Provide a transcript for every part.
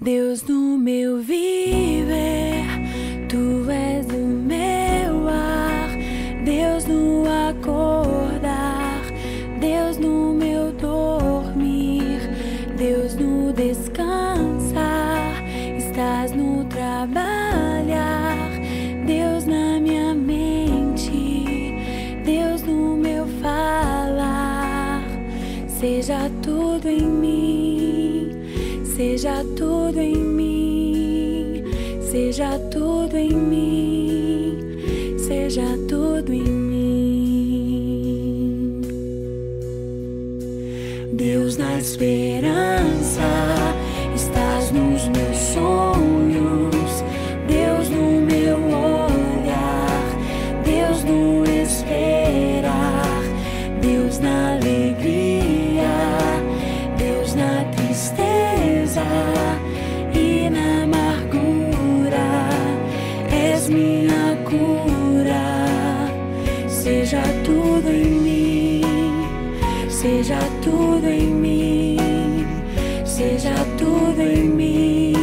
Deus no meu viver, Tu és o meu ar. Deus no acordar, Deus no meu dormir, Deus no descansar, estás no trabalhar, Deus na minha mente, Deus no meu falar. Seja tudo em mim, seja tudo em mim, seja tudo em mim, seja tudo em mim. Deus na esperança, estás nos meus sonhos, Deus no meu olhar, Deus no esperar, Deus na alegria, Deus na tristeza e na amargura, és minha cura. Seja tudo em mim, seja tudo em mim, seja tudo em mim,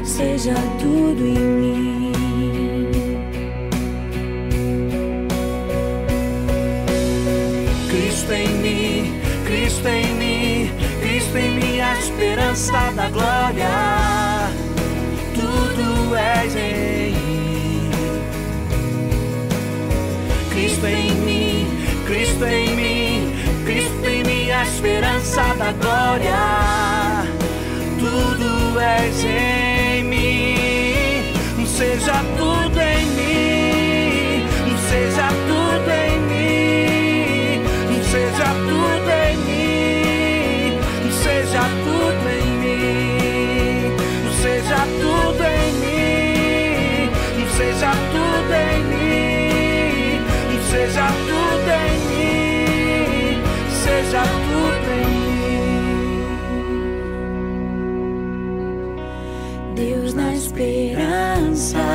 seja tudo em mim. Cristo em mim, Cristo em mim, Cristo em mim, a esperança da glória. Tudo és em mim. Cristo em mim, Cristo em mim, Cristo em mim, a esperança da glória. Tudo és em mim. Seja tudo em mim, seja tudo em mim, seja tudo em mim, seja tudo em mim, seja tudo em mim, seja tudo em mim, seja tudo em mim, seja tudo em mim. Deus na esperança,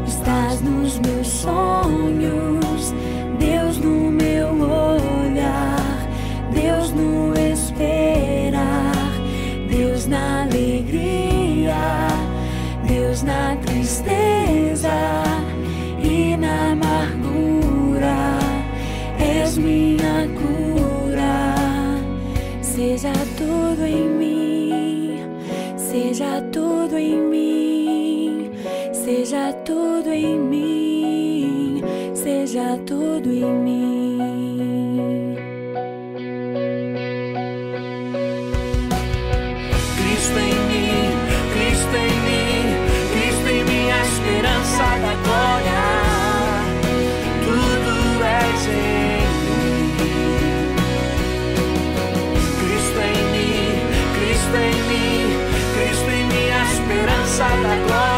estás nos meus sonhos, Deus no meu olhar, Deus no esperar, Deus na alegria, Deus na tristeza e na amargura, és minha cura. Seja tudo em mim, seja tudo em mim, seja tudo em mim, seja tudo em mim. Cristo em mim, Cristo em mim, Cristo em mim, a esperança da glória. Tudo és em mim. Cristo em mim, Cristo em mim, Cristo em mim, a esperança da glória.